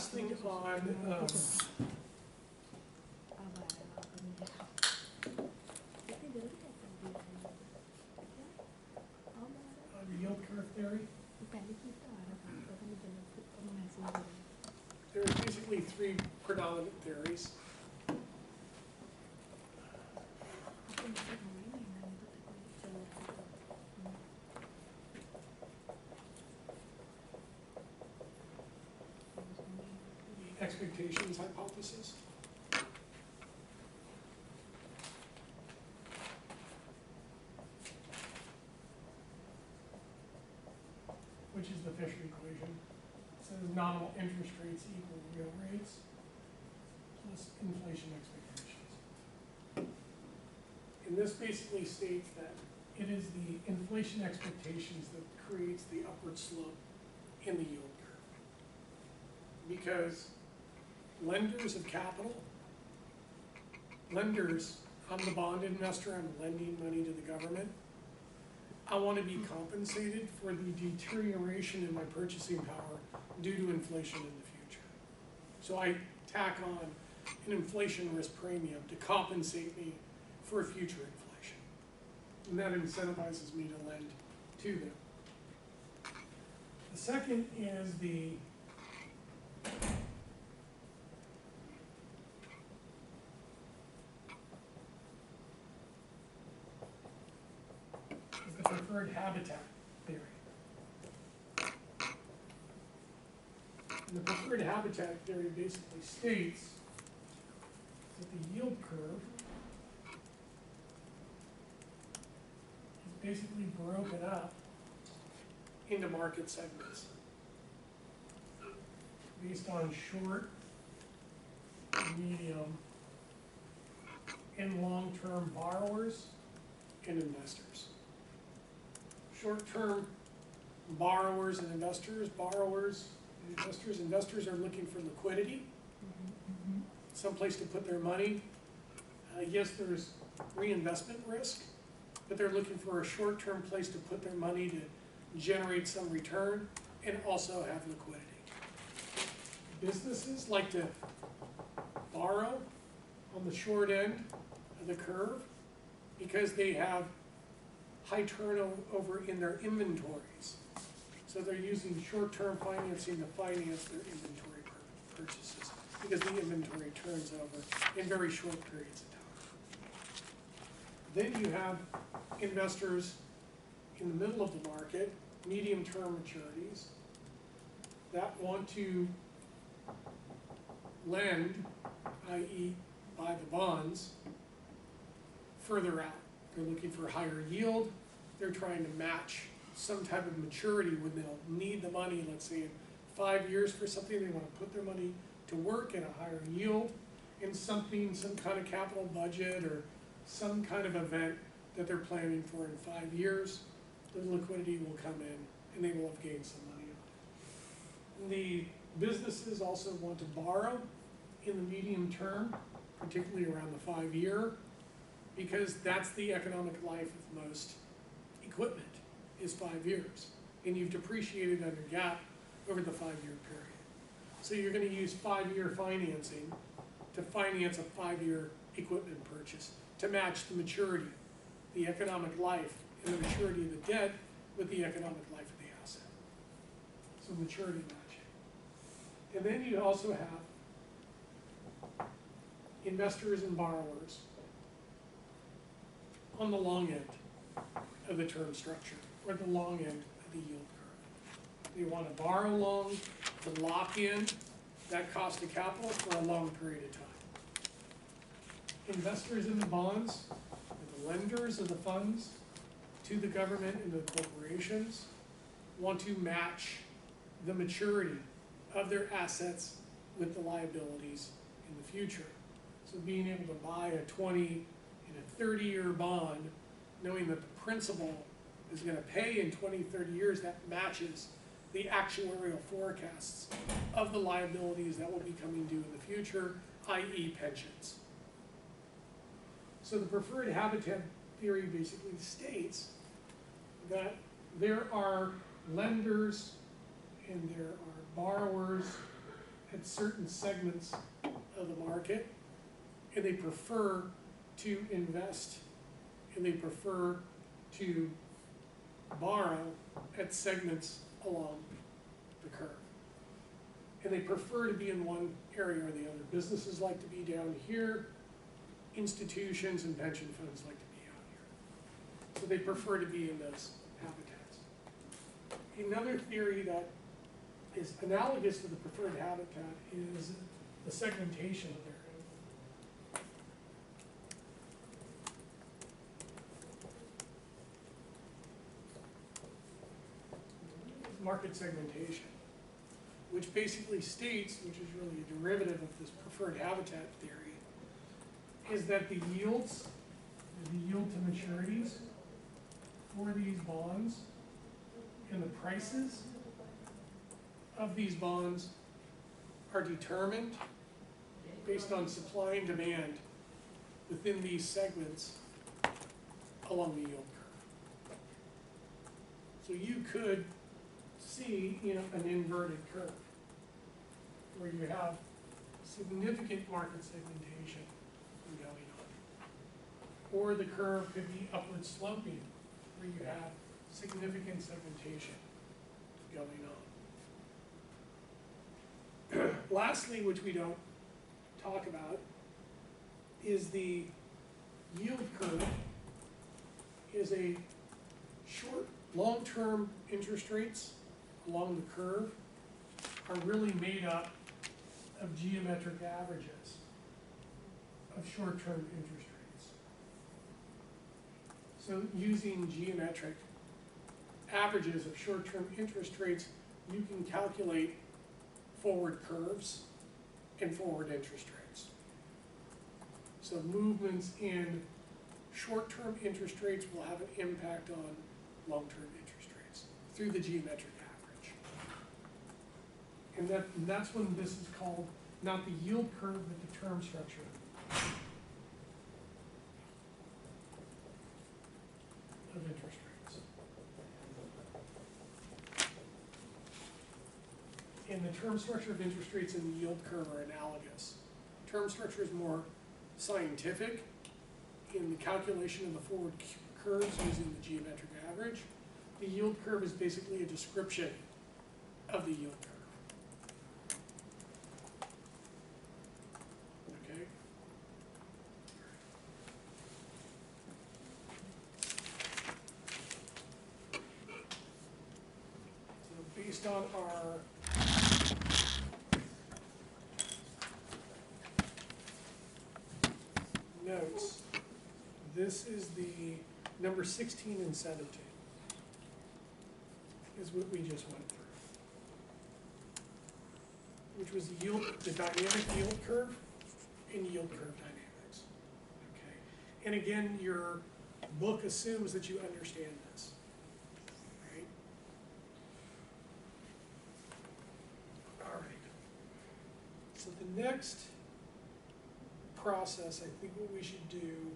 last thing on yield curve theory, there are basically three predominant theories. The expectations hypothesis, which is the Fisher equation. It says nominal interest rates equal real rates plus inflation expectations. And this basically states that it is the inflation expectations that creates the upward slope in the yield curve. Because lenders of capital, I'm the bond investor, I'm lending money to the government. I want to be compensated for the deterioration in my purchasing power due to inflation in the future. So I tack on an inflation risk premium to compensate me for future inflation. And that incentivizes me to lend to them. The second is the preferred habitat theory. And the preferred habitat theory basically states that the yield curve is basically broken up into market segments based on short, medium, and long-term borrowers and investors. Short-term borrowers and investors, investors are looking for liquidity, someplace to put their money. Yes, there's reinvestment risk, but they're looking for a short-term place to put their money to generate some return and also have liquidity. Businesses like to borrow on the short end of the curve because they have high turnover in their inventories. So they're using short-term financing to finance their inventory purchases because the inventory turns over in very short periods of time. Then you have investors in the middle of the market, medium-term maturities, that want to lend, i.e. buy the bonds, further out. They're looking for higher yield. They're trying to match some type of maturity when they'll need the money, let's say in 5 years for something. They want to put their money to work at a higher yield in something, some kind of capital budget or some kind of event that they're planning for in 5 years. The liquidity will come in and they will have gained some money on it. The businesses also want to borrow in the medium term, particularly around the 5-year, because that's the economic life of most equipment, is 5 years. And you've depreciated under GAAP over the 5-year period. So you're going to use 5-year financing to finance a 5-year equipment purchase to match the maturity, the economic life, and the maturity of the debt with the economic life of the asset. So maturity matching. And then you also have investors and borrowers on the long end of the term structure, or the long end of the yield curve. They want to borrow long to lock in that cost of capital for a long period of time. Investors in the bonds, or the lenders of the funds to the government and the corporations, want to match the maturity of their assets with the liabilities in the future. So being able to buy a 20 and a 30-year bond, knowing that the principal is going to pay in 20, 30 years, that matches the actuarial forecasts of the liabilities that will be coming due in the future, i.e. pensions. So the preferred habitat theory basically states that there are lenders and there are borrowers at certain segments of the market, and they prefer to invest, and they prefer to borrow at segments along the curve. And they prefer to be in one area or the other. Businesses like to be down here, institutions and pension funds like to be out here. So they prefer to be in those habitats. Another theory that is analogous to the preferred habitat is the segmentation theory. Market segmentation, which basically states, which is really a derivative of this preferred habitat theory, is that the yields, the yield to maturities for these bonds and the prices of these bonds are determined based on supply and demand within these segments along the yield curve. So you could see, an inverted curve where you have significant market segmentation going on. Or the curve could be upward sloping where you have significant segmentation going on. Lastly, which we don't talk about, is the yield curve is a short, long-term interest rates along the curve are really made up of geometric averages of short-term interest rates. So using geometric averages of short-term interest rates, you can calculate forward curves and forward interest rates. So movements in short-term interest rates will have an impact on long-term interest rates through the geometric average. And that's when this is called not the yield curve, but the term structure of interest rates. And the term structure of interest rates and the yield curve are analogous. Term structure is more scientific in the calculation of the forward curves using the geometric average. The yield curve is basically a description of the yield curve. Okay? So based on our notes, this is the number 16 and 17 is what we just went through, which was the dynamic yield curve and yield curve dynamics. Okay, and again, your book assumes that you understand this, right? All right. So the next process, I think what we should do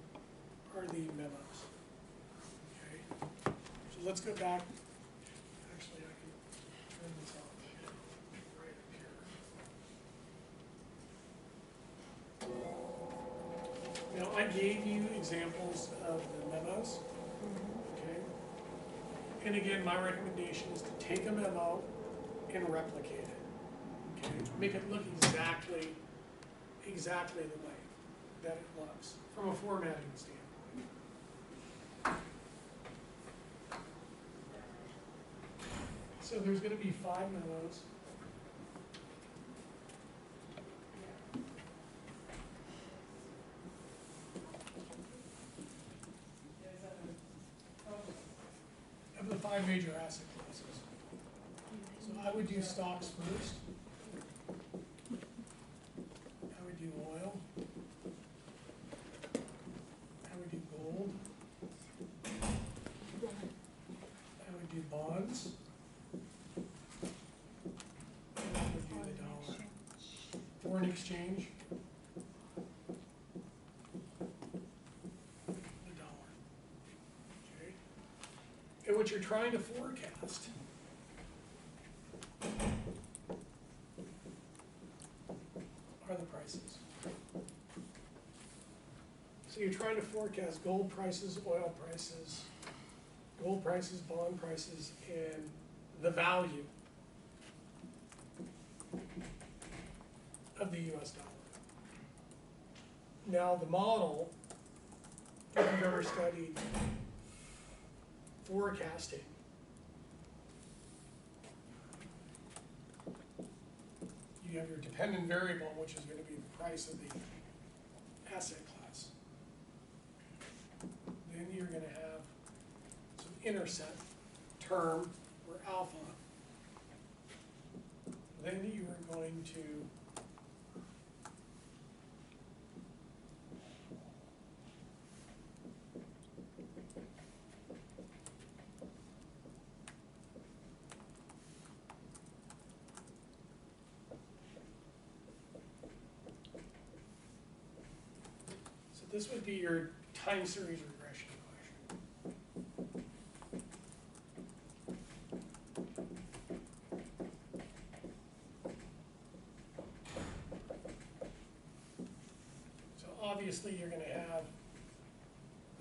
are the memos. Okay, so let's go back. Actually, I can turn this off right up here. Now, I gave you examples of the memos. Okay, and again, my recommendation is to take a memo and replicate it. Okay, make it look exactly the way that it looks from a formatting standpoint. So there's going to be 5 memos. Of the 5 major asset classes. So I would do stocks first. I would do oil. I would do gold. I would do bonds. And I would do the dollar. Foreign exchange. The dollar. Okay. And what you're trying to forecast prices. So you're trying to forecast gold prices, oil prices, bond prices, and the value of the US dollar. Now the model, if you've ever studied forecasting, you have your dependent variable, which is going to be the price of the asset class. Then you're going to have some intercept term, or alpha. Then you are going to this would be your time series regression equation. So obviously you're going to have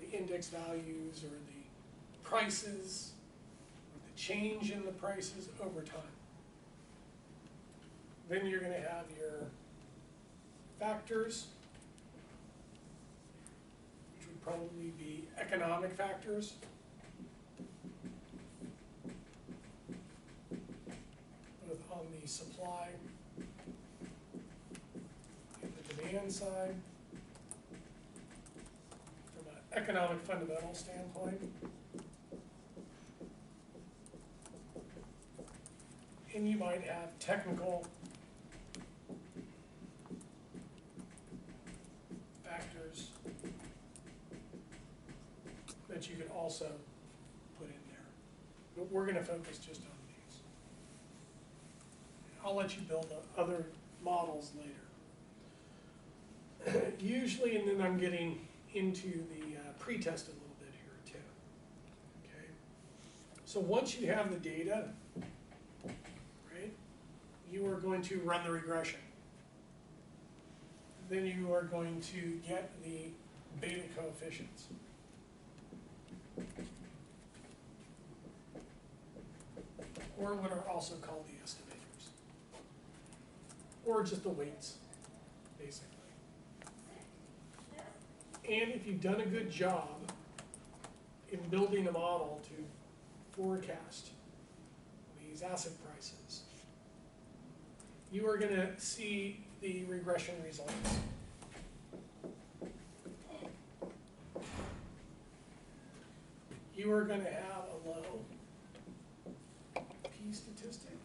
the index values or the prices, or the change in the prices over time. Then you're going to have your factors, probably be economic factors. Both on the supply and the demand side. From an economic fundamental standpoint. And you might have technical factors that you could also put in there. But we're going to focus just on these. I'll let you build other models later. Usually, and then I'm getting into the pre-test a little bit here too. Okay. So once you have the data, right, you are going to run the regression. Then you are going to get the beta coefficients. Or what are also called the estimators. Or just the weights, basically. And if you've done a good job in building a model to forecast these asset prices, you are going to see the regression results. You are going to have a low P statistic.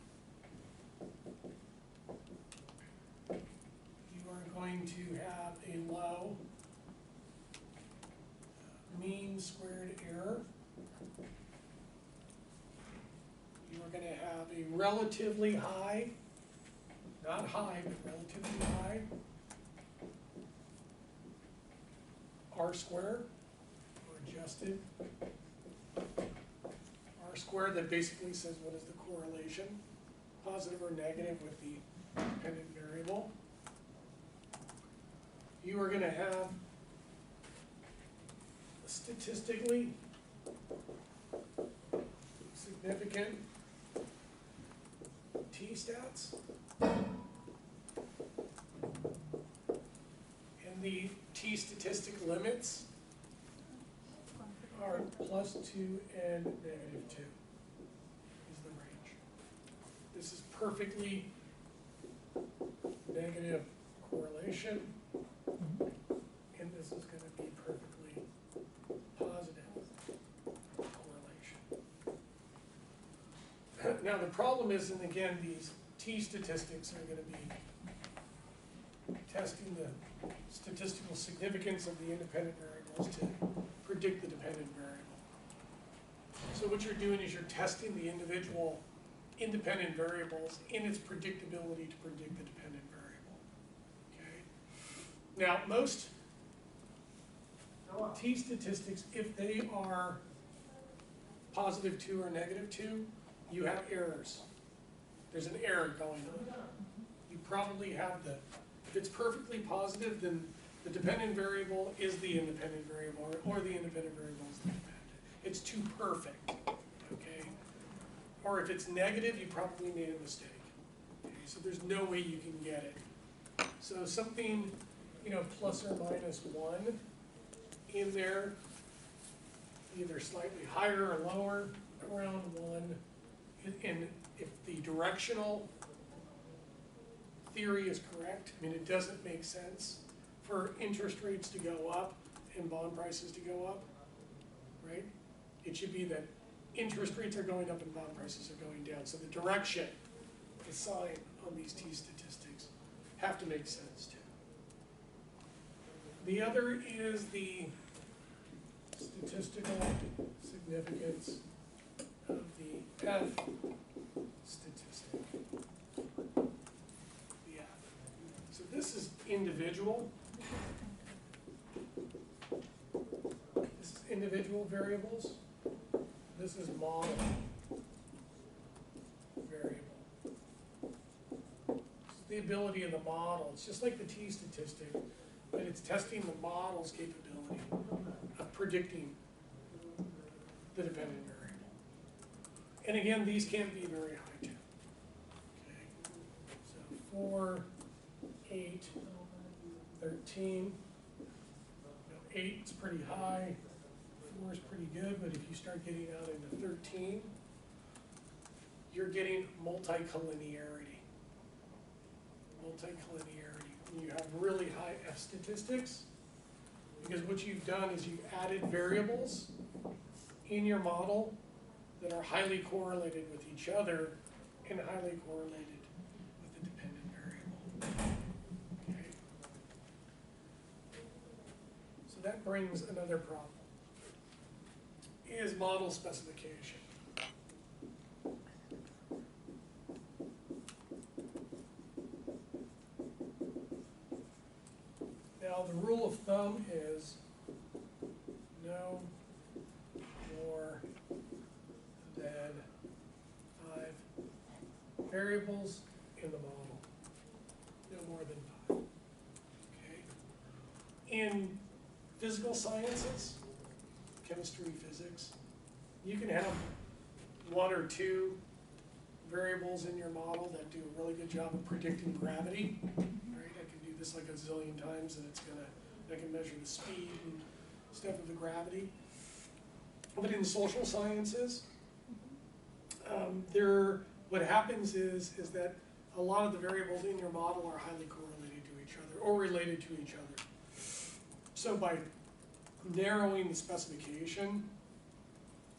You are going to have a low mean squared error. You are going to have a relatively high, not high, but relatively high R squared, or adjusted R squared, that basically says what is the correlation, positive or negative, with the dependent variable. You are going to have statistically significant t-stats. And the t-statistic limits are +2 and -2 is the range. This is perfectly negative correlation, and this is going to be perfectly positive correlation. Now the problem is, and again, these t-statistics are going to be testing the statistical significance of the independent variables to predict the dependent variable. So what you're doing is you're testing the individual independent variables in its predictability to predict the dependent variable. Okay. Now most t-statistics, if they are +2 or -2, you have errors. There's an error going on. You probably have the If it's perfectly positive, then the dependent variable is the independent variable, or the independent variable is the dependent. It's too perfect, okay? Or if it's negative, you probably made a mistake. Okay? So there's no way you can get it. So something, plus or minus 1 in there, either slightly higher or lower, around 1. And if the directional theory is correct, I mean, it doesn't make sense for interest rates to go up and bond prices to go up, right? It should be that interest rates are going up and bond prices are going down. So the direction, the sign on these T statistics have to make sense too. The other is the statistical significance of the F statistic. The F. So this is individual. This is individual variables. This is model variable. This is the ability of the model. It's just like the T statistic, but it's testing the model's capability of predicting the dependent variable. And again, these can't be very high too. Okay. So 4, 8, 13. 8 is pretty high. 4 is pretty good, but if you start getting out into 13, you're getting multicollinearity. Multicollinearity. When you have really high F statistics, because what you've done is you've added variables in your model that are highly correlated with each other and highly correlated with the dependent variable. Okay. So that brings another problem. Is model specification. Now the rule of thumb is no more than 5 variables in the model. No more than 5. Okay. In physical sciences, chemistry, physics, you can have 1 or 2 variables in your model that do a really good job of predicting gravity. Right? I can do this like a zillion times, and I can measure the speed and stuff of the gravity. But in social sciences, what happens is that a lot of the variables in your model are highly correlated to each other or related to each other. So by narrowing the specification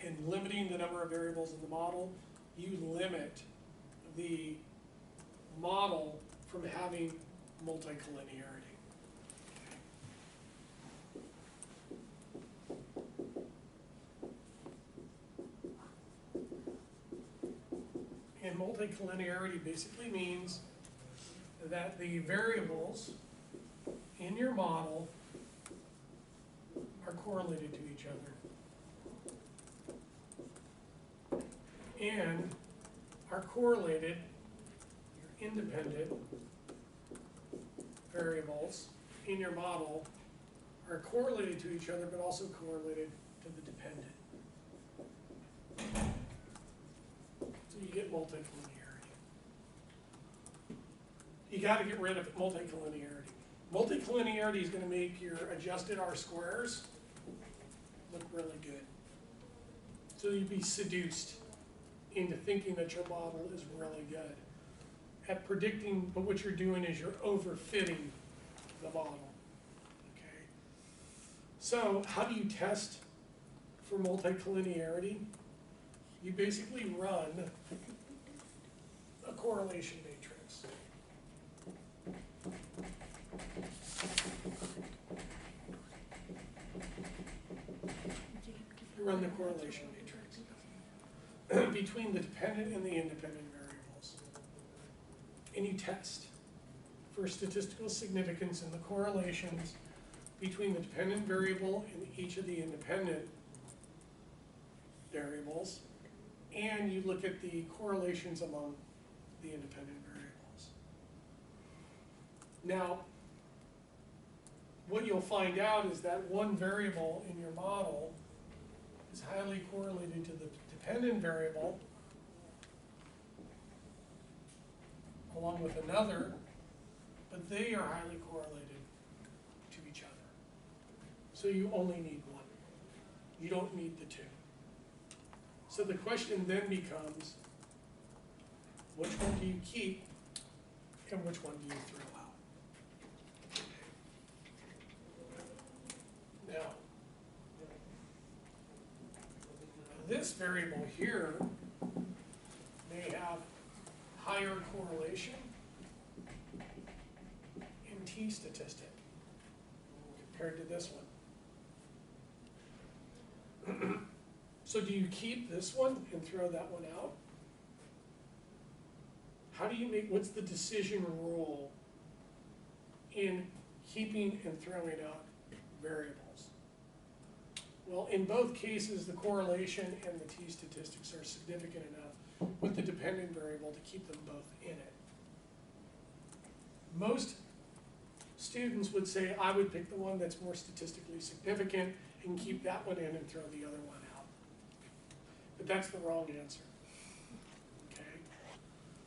and limiting the number of variables in the model, you limit the model from having multicollinearity. And multicollinearity basically means that the variables in your model are correlated to each other and are correlated, your independent variables in your model are correlated to each other but also correlated to the dependent. So you get multicollinearity. You got to get rid of multicollinearity. Multicollinearity is going to make your adjusted R-squares look really good. So you'd be seduced into thinking that your model is really good at predicting, but what you're doing is you're overfitting the model. Okay. So how do you test for multicollinearity? You basically run a correlation matrix. You run the correlation matrix between the dependent and the independent variables. And you test for statistical significance in the correlations between the dependent variable and each of the independent variables. And you look at the correlations among the independent variables. Now, what you'll find out is that one variable in your model is highly correlated to the dependent variable, along with another, but they are highly correlated to each other. So you only need one. You don't need the two. So the question then becomes, which one do you keep and which one do you throw out? Now, this variable here may have higher correlation in t-statistic compared to this one. So do you keep this one and throw that one out? How do you make, what's the decision rule in keeping and throwing out variables? Well, in both cases, the correlation and the t-statistics are significant enough with the dependent variable to keep them both in it. Most students would say, I would pick the one that's more statistically significant and keep that one in and throw the other one out. But that's the wrong answer, okay?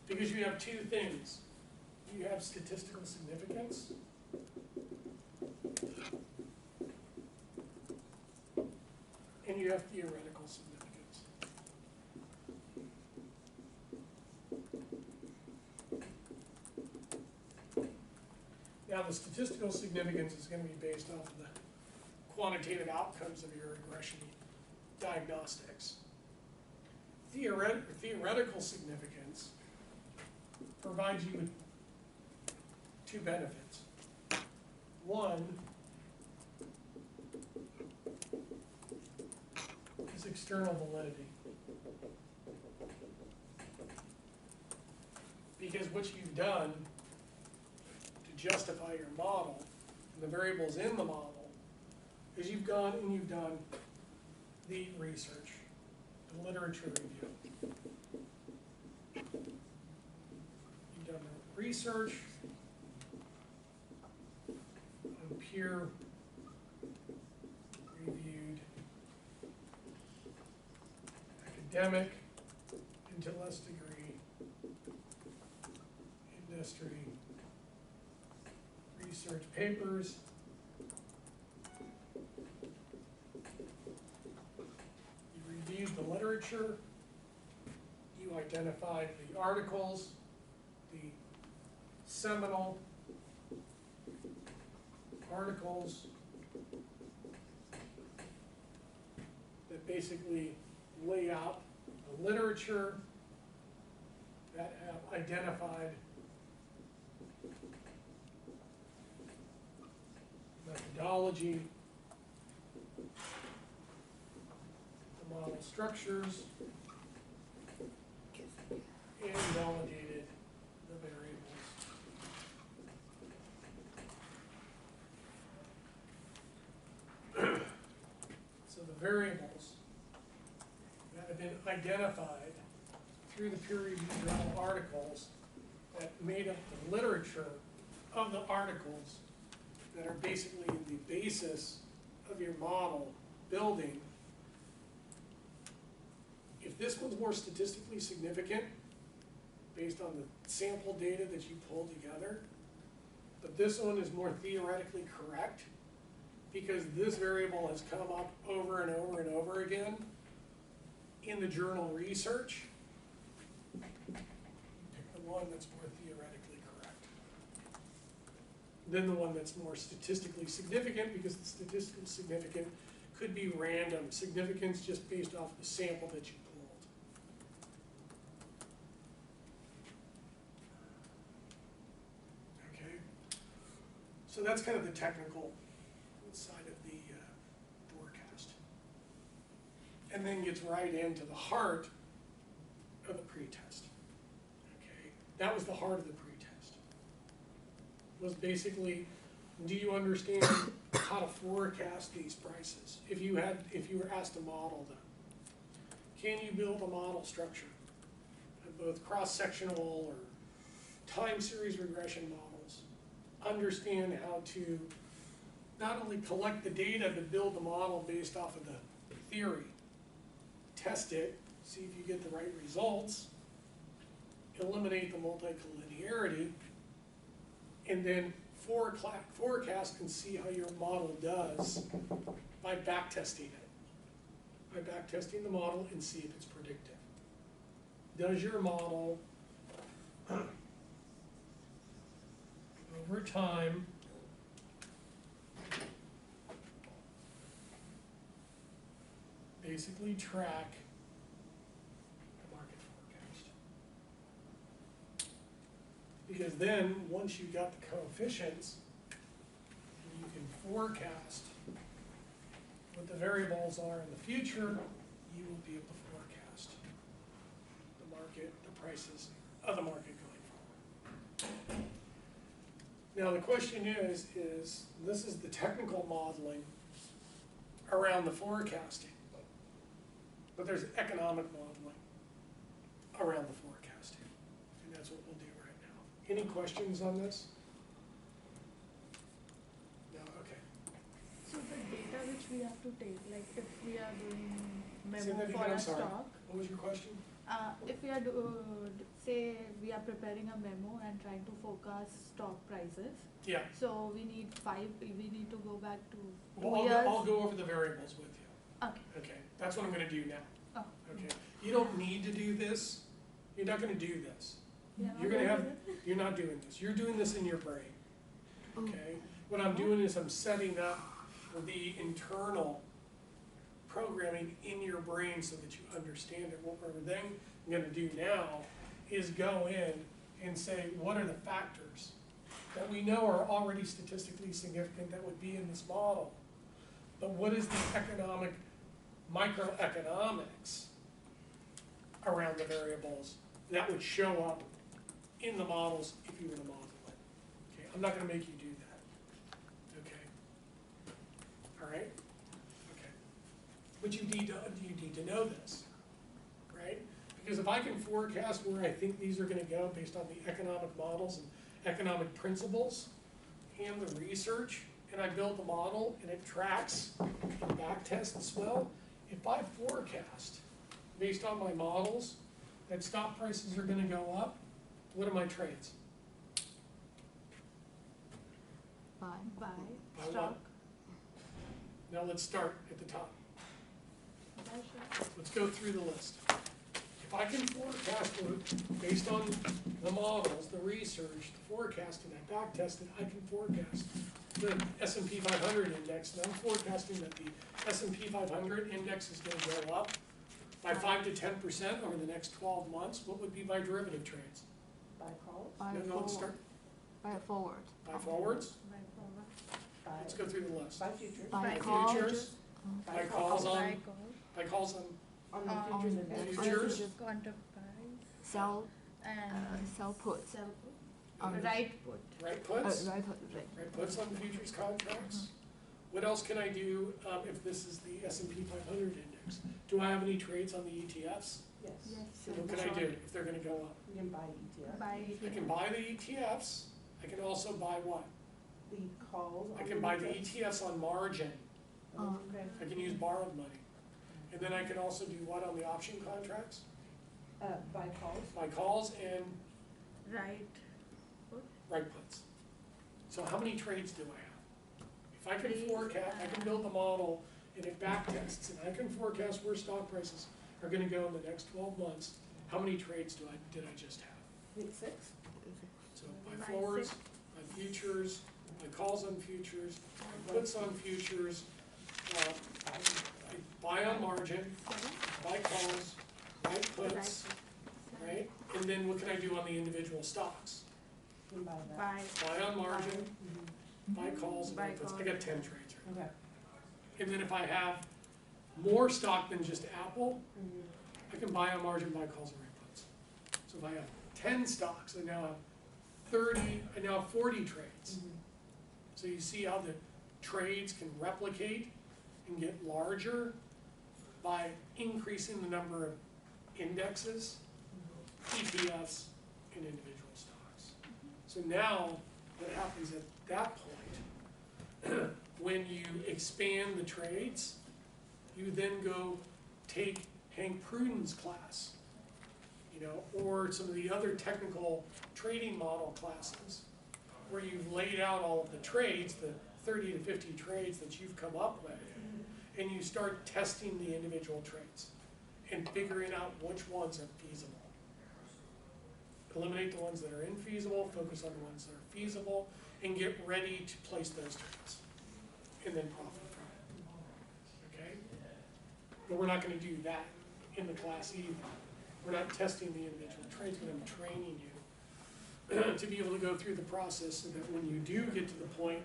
Because you have two things. You have statistical significance, and you have theoretical significance. Now, the statistical significance is going to be based off of the quantitative outcomes of your regression diagnostics. Theoretical significance provides you with two benefits. One is external validity. Because what you've done to justify your model, and the variables in the model, is you've gone and you've done the research, the literature review. You've done the research on peer reviewed academic, into less degree, industry, research papers. You reviewed the literature. You identified the articles, the seminal articles that basically lay out the literature, that have identified methodology, the model structures, and validated the variables. So the variables that have been identified through the peer-reviewed journal articles that made up the literature of the articles that are basically the basis of your model building. If this one's more statistically significant based on the sample data that you pulled together, but this one is more theoretically correct because this variable has come up over and over and over again in the journal research, pick the one that's more theoretically correct. Then the one that's more statistically significant, because the statistically significant could be random significance just based off the sample that you pulled. Okay, so that's kind of the technical side of the forecast. And then gets right into the heart of the pretest. Okay, that was the heart of the pretest. Was basically, do you understand how to forecast these prices? If you were asked to model them, can you build a model structure of both cross-sectional or time series regression models? Understand how to not only collect the data to build the model based off of the theory, test it, see if you get the right results, eliminate the multicollinearity, and then forecast and see how your model does by backtesting it. By backtesting the model and see if it's predictive. Does your model, over time, basically track the market forecast? Because then, once you've got the coefficients, you can forecast what the variables are in the future, you will be able to forecast the market, the prices of the market going forward. Now the question is this is the technical modeling around the forecasting, but there's economic modeling around the forecasting, and that's what we'll do right now. Any questions on this? No, okay. So the data which we have to take, like if we are doing Say memo that for again, I'm a sorry. stock, What was your question? if we are say we are preparing a memo and trying to forecast stock prices, Yeah. so we need to go back to 2 Well, years. I'll go over the variables with you. Okay. Okay, that's what I'm gonna do now. Oh. Okay, you don't need to do this. You're not gonna do this. Yeah, You're gonna have, you're not doing this. You're doing this in your brain. Okay? What I'm doing is I'm setting up the internal programming in your brain so that you understand it. What we're then gonna do now is go in and say, what are the factors that we know are already statistically significant that would be in this model? But what is the economic, microeconomics around the variables that would show up in the models if you were to model it? Okay, I'm not gonna make you do that. Okay? All right? Okay. But you need to know this, right? Because if I can forecast where I think these are gonna go based on the economic models and economic principles and the research, and I build the model and it tracks and back tests well, if I forecast based on my models that stock prices are gonna go up, what are my trades? Buy Buy what? stock. Now let's start at the top. Buy stock. Let's go through the list. If I can forecast it based on the models, the research, the forecasting, I back tested, I can forecast the S&P 500 index, and I'm forecasting that the S&P 500 index is gonna go up by 5 to 10% over the next 12 months. What would be my derivative trades? Buy calls, Buy No, let's forward. start Buy forward. by forwards. Buy forward. Let's go through the list. buy futures, Buy Buy calls. futures, buy calls on, Buy calls. buy calls on on the on futures the index. futures. Contract price Sell, and sell put. sell On put. the- Right put. right puts. Right. Right, puts on futures contracts. What else can I do if this is the S&P 500 index? Do I have any trades on the ETFs? Yes. Yes. So what can I do if they're gonna go up? You can buy ETF. Buy I can buy the ETFs, I can also buy what? The calls. I on can buy the index. ETFs on margin, Okay. I can use borrowed money. And then I can also do what on the option contracts? Buy calls. Buy calls and right. right puts. So how many trades do I have? If I can Three. forecast, I can build the model and it back tests, and I can forecast where stock prices are gonna go in the next 12 months, how many trades did I just have? Need 6. So buy Buy forwards, six. buy futures, buy calls on futures, buy puts on futures, I buy on margin, Seven. buy calls, buy puts, Right. right? And then what can I do on the individual stocks? You can buy that. Buy. Buy on margin, Mhm. buy calls, and buy Buy puts. I calls. got 10 trades right Okay. And then if I have more stock than just Apple, Mhm. I can buy on margin, buy calls and right puts. So if I have 10 stocks, I now have 30, I now have 40 trades. Mhm. So you see how the trades can replicate and get larger by increasing the number of indexes, ETFs, and individual stocks. So now, what happens at that point when you expand the trades, you then go take Hank Pruden's class, or some of the other technical trading model classes, where you've laid out all of the trades, the 30 to 50 trades that you've come up with, and you start testing the individual trades and figuring out which ones are feasible. Eliminate the ones that are infeasible, focus on the ones that are feasible, and get ready to place those trades, and then profit from it, okay? But we're not gonna do that in the class either. We're not testing the individual trades, but I'm training you to be able to go through the process so that when you do get to the point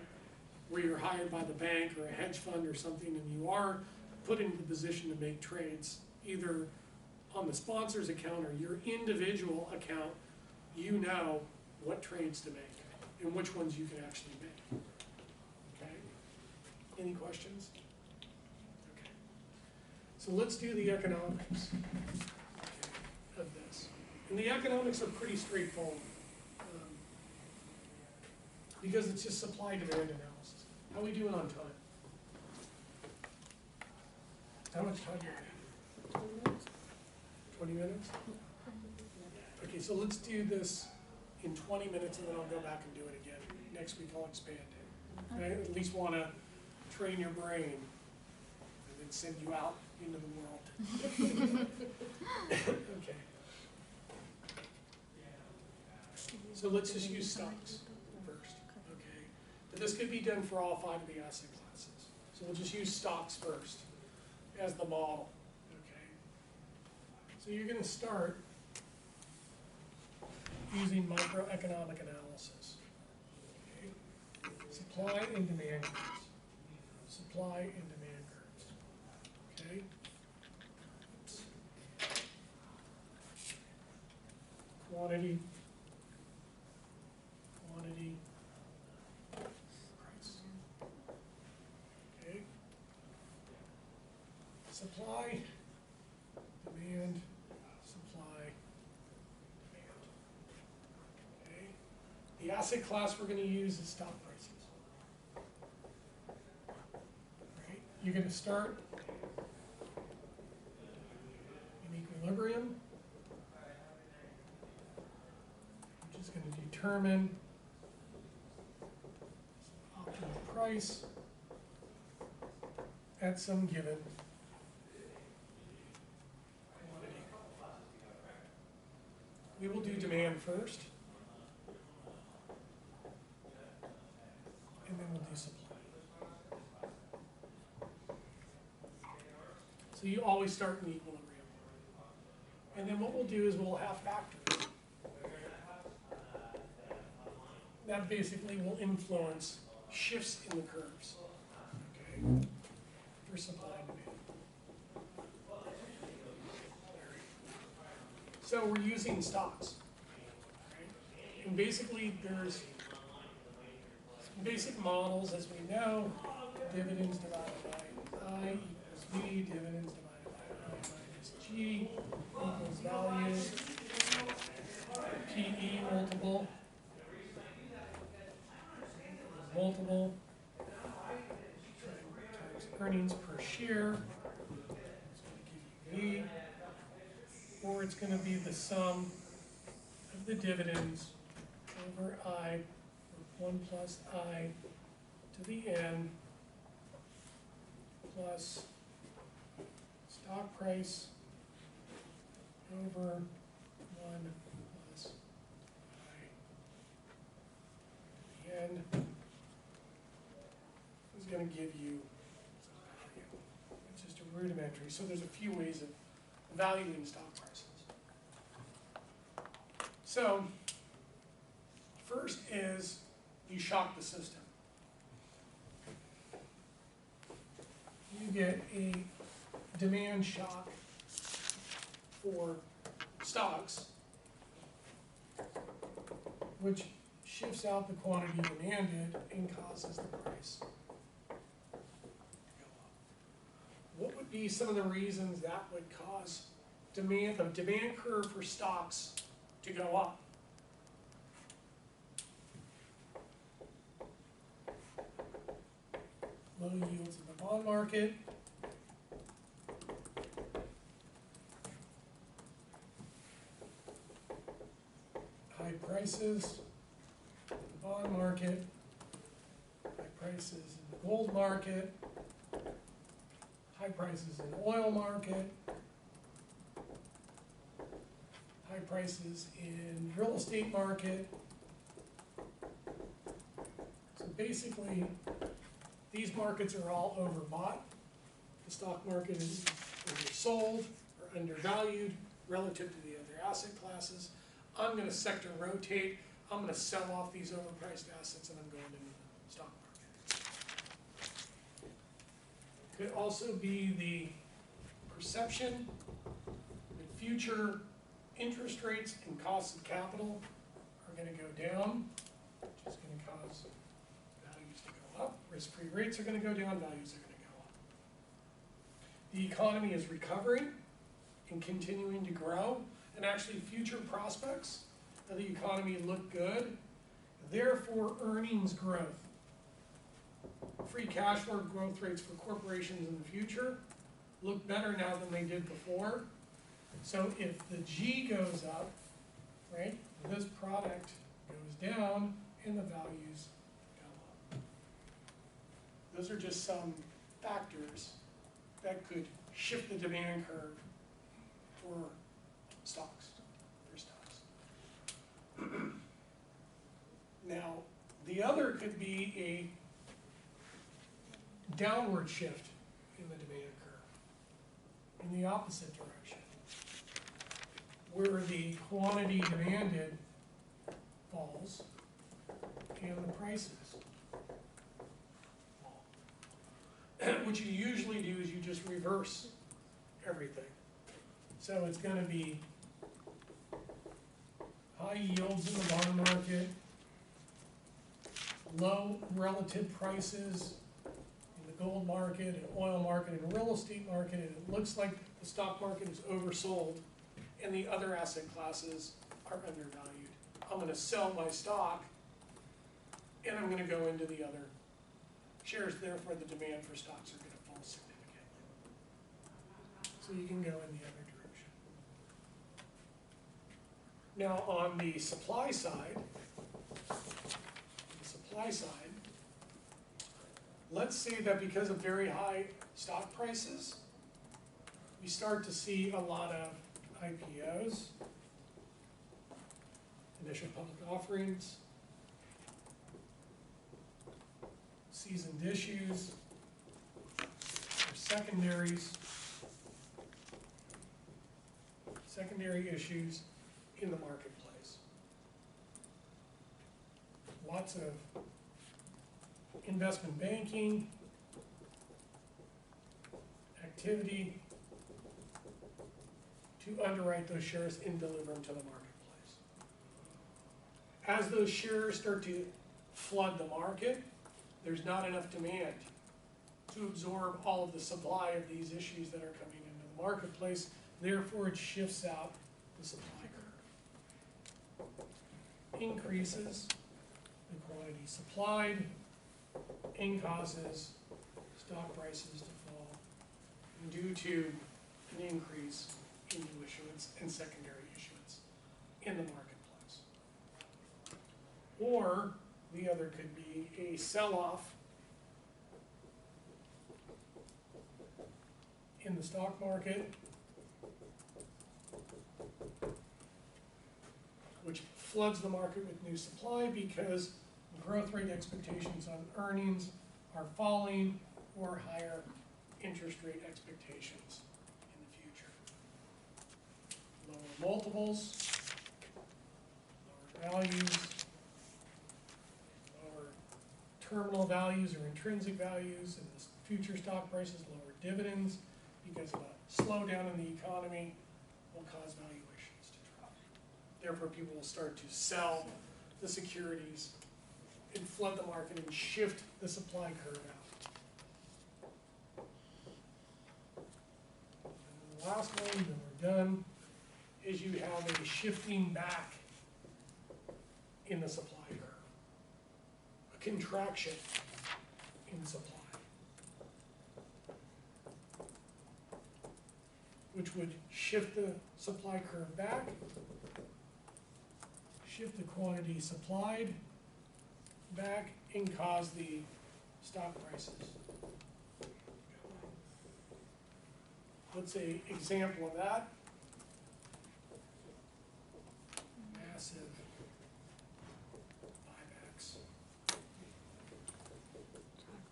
where you're hired by the bank or a hedge fund or something, and you are put into the position to make trades, either on the sponsor's account or your individual account, you know what trades to make and which ones you can actually make. Okay? Any questions? Okay. So let's do the economics of this. And the economics are pretty straightforward, because it's just supply-demand analysis. How are we doing on time? How much time do you have? 20 minutes? Okay, so let's do this in 20 minutes, and then I'll go back and do it again. Next week I'll expand it. I at least want to train your brain and then send you out into the world. Okay. So let's just use stocks first, okay? But this could be done for all 5 of the asset classes. So we'll just use stocks first as the model, okay? So you're going to start using microeconomic analysis, okay? Supply and demand curves. Supply and demand curves, okay? Oops. Quantity, price, okay? Supply, demand, supply, demand, okay? The asset class we're going to use is stock prices. Right? You're going to start in equilibrium, which is going to determine optimal price at some given quantity. We will do demand first, and then we'll do supply. So you always start in equilibrium. And then what we'll do is we'll have factors. That basically will influence shifts in the curves, okay, for supply and demand. So we're using stocks, right? And basically there's some basic models, as we know: dividends divided by I equals V, dividends divided by I minus G equals value, PE multiple, times earnings per share, it's going to give you V, or it's going to be the sum of the dividends over I, or 1 plus I to the n, plus stock price over 1 plus I to the n. Is going to give you some value. It's just a rudimentary. So there's a few ways of valuing stock prices. So first is you shock the system. You get a demand shock for stocks, which shifts out the quantity demanded and causes the price to go up. What would be some of the reasons that would cause the demand curve for stocks to go up? low yields in the bond market. High prices in the bond market, high prices in the gold market, high prices in the oil market, high prices in real estate market. So basically, these markets are all overbought. The stock market is oversold or undervalued relative to the other asset classes. I'm gonna sector rotate. I'm gonna sell off these overpriced assets and I'm going into the stock market. Could also be the perception that future interest rates and costs of capital are gonna go down, which is gonna cause values to go up. Risk-free rates are gonna go down, values are gonna go up. The economy is recovering and continuing to grow, and actually future prospects of the economy look good. Therefore, earnings growth, free cash flow growth rates for corporations in the future look better now than they did before. So if the G goes up, right, this product goes down and the values go up. Those are just some factors that could shift the demand curve for stocks. Now, the other could be a downward shift in the demand curve, in the opposite direction, where the quantity demanded falls and the prices fall. What you usually do is you just reverse everything. So it's going to be high yields in the bond market, low relative prices in the gold market, and oil market, and real estate market, and it looks like the stock market is oversold and the other asset classes are undervalued. I'm gonna sell my stock and I'm gonna go into the other shares, therefore the demand for stocks are gonna fall significantly. So you can go in the other direction. Now on the supply side, let's say that because of very high stock prices, we start to see a lot of IPOs, initial public offerings, seasoned issues, or secondaries, secondary issues in the marketplace. Lots of investment banking activity to underwrite those shares and deliver them to the marketplace. As those shares start to flood the market, there's not enough demand to absorb all of the supply of these issues that are coming into the marketplace. Therefore, it shifts out the supply curve, increases the quantity supplied, and causes stock prices to fall due to an increase in new issuance and secondary issuance in the marketplace. Or the other could be a sell-off in the stock market, which floods the market with new supply because growth rate expectations on earnings are falling, or higher interest rate expectations in the future. Lower multiples, lower values, lower terminal values or intrinsic values, and the future stock prices, lower dividends because of a slowdown in the economy will cause valuations to drop. Therefore, people will start to sell the securities and flood the market and shift the supply curve out. And the last one, then we're done, is you have a shifting back in the supply curve, a contraction in supply. which would shift the supply curve back, shift the quantity supplied back, and cause the stock prices. Let's say example of that. Massive buybacks.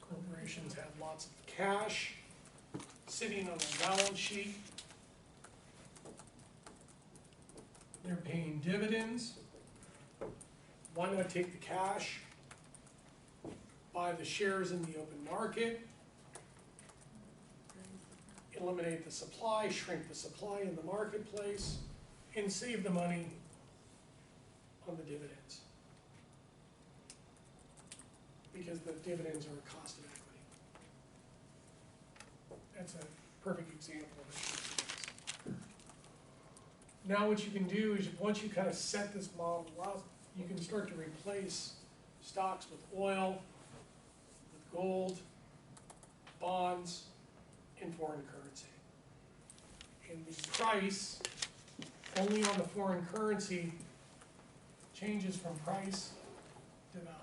Corporations have lots of cash sitting on their balance sheet. They're paying dividends. Why not take the cash, buy the shares in the open market, eliminate the supply, shrink the supply in the marketplace, and save the money on the dividends? Because the dividends are a cost of equity. That's a perfect example of it. Now what you can do is, once you kind of set this model up, you can start to replace stocks with oil, with gold, bonds, and foreign currency. And the price, only on the foreign currency, changes from price to value.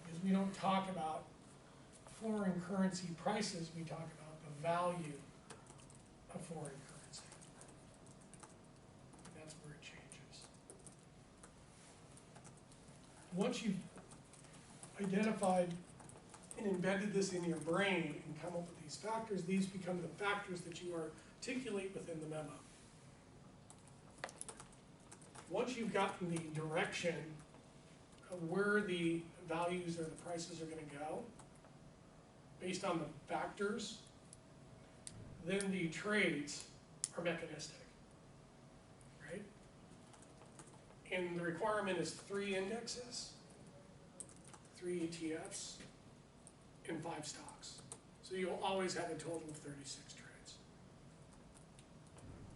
Because we don't talk about foreign currency prices, we talk about the value of foreign currency. And that's where it changes. Once you've identified and embedded this in your brain and come up with these factors, these become the factors that you articulate within the memo. Once you've gotten the direction of where the values or the prices are going to go, based on the factors, then the trades are mechanistic, right? And the requirement is 3 indexes, 3 ETFs, and 5 stocks. So you'll always have a total of 36 trades.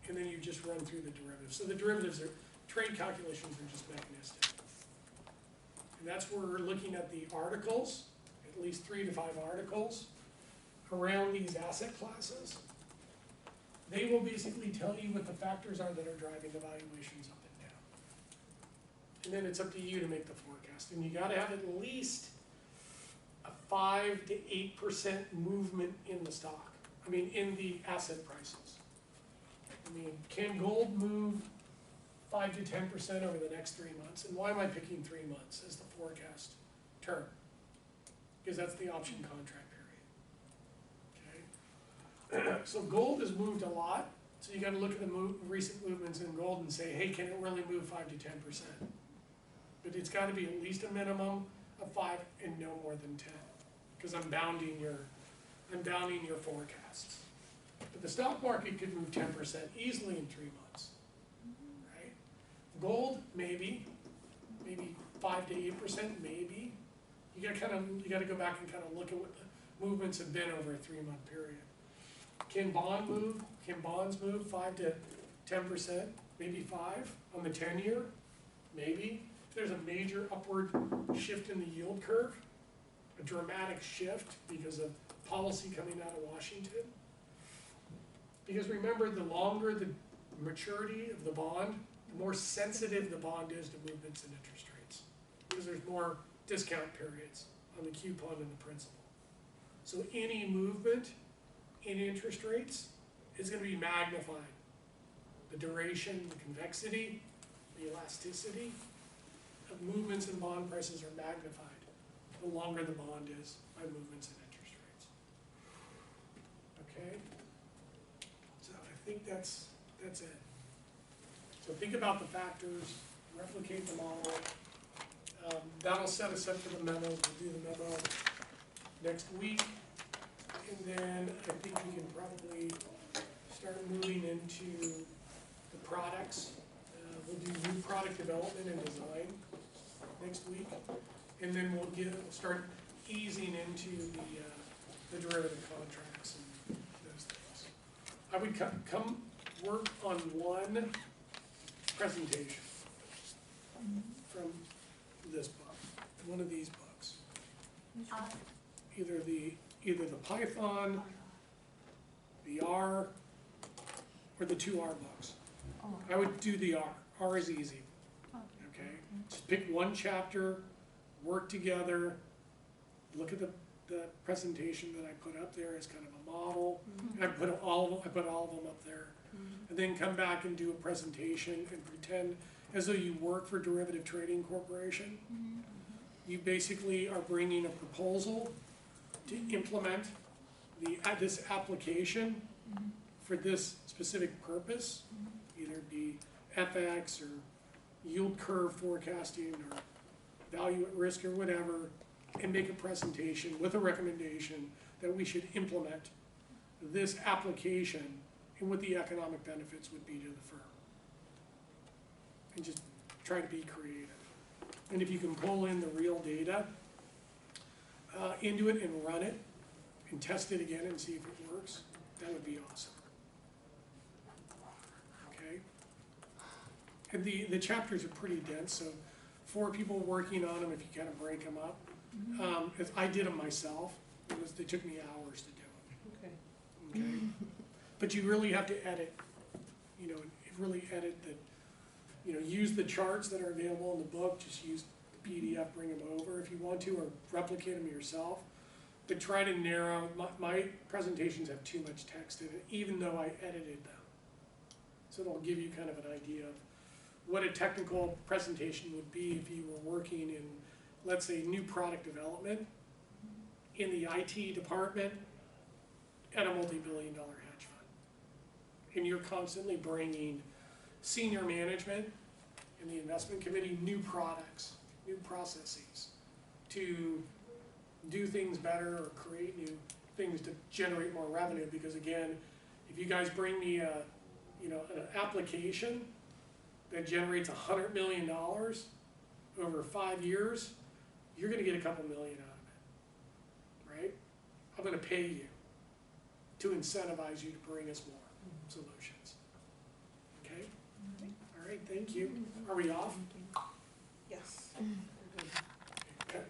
And then you just run through the derivatives. So the derivatives are, trade calculations are just mechanistic. And that's where we're looking at the articles, at least 3 to 5 articles around these asset classes. They will basically tell you what the factors are that are driving the valuations up and down. And then it's up to you to make the forecast. And you gotta have at least a 5 to 8% movement in the stock. I mean, in the asset prices. I mean, can gold move 5 to 10% over the next 3 months? And why am I picking 3 months as the forecast term? Because that's the option contract period. Okay. So gold has moved a lot. So you got to look at the recent movements in gold and say, hey, can it really move 5 to 10%? But it's got to be at least a minimum of 5 and no more than 10, because I'm bounding your forecasts. But the stock market could move 10% easily in 3 months, right? Gold, maybe 5 to 8%, maybe. You got to go back and kind of look at what the movements have been over a 3-month period. Can bonds move 5 to 10%? Maybe 5 on the 10-year, maybe. If there's a major upward shift in the yield curve, a dramatic shift because of policy coming out of Washington. Because remember, the longer the maturity of the bond, the more sensitive the bond is to movements in interest rates. Because there's more discount periods on the coupon and the principal. So any movement in interest rates is going to be magnified. The duration, the convexity, the elasticity of movements in bond prices are magnified the longer the bond is by movements in interest rates. Okay? So I think that's it. So think about the factors, replicate the model. That'll set us up for the memo. We'll do the memo next week. And then I think we can probably start moving into the products. We'll do new product development and design next week. And then we'll start easing into the derivative contracts and those things. I would come work on one presentation from this book, one of these books. Either the Python, the R, or the 2R books. Oh, I would do the R. R is easy, okay. okay? Just pick one chapter, work together, look at the presentation that I put up there as kind of a model. And I put all of them up there. And then come back and do a presentation and pretend as though you work for Derivative Trading Corporation. You basically are bringing a proposal to implement this application for this specific purpose, either it be FX or yield curve forecasting or value at risk or whatever, and make a presentation with a recommendation that we should implement this application and what the economic benefits would be to the firm. And just try to be creative. And if you can pull in the real data into it and run it and test it again and see if it works, that would be awesome. Okay? And the chapters are pretty dense, so 4 people working on them if you kind of break them up. If I did them myself, it took me hours to do Okay. them. Okay? But you really have to edit, you know, really edit the, you know, use the charts that are available in the book, just use the PDF, bring them over if you want to, or replicate them yourself. But try to narrow, my presentations have too much text in it, even though I edited them. So it'll give you kind of an idea of what a technical presentation would be if you were working in, let's say, new product development in the IT department at a multi-billion-dollar hedge fund. And you're constantly bringing senior management and the investment committee new products, new processes to do things better or create new things to generate more revenue. Because again, if you guys bring me a, you know, an application that generates $100 million over 5 years, you're gonna get a couple million out of it, right? I'm gonna pay you to incentivize you to bring us more solutions. Okay? All right, thank you. Are we off? Yes. We're good.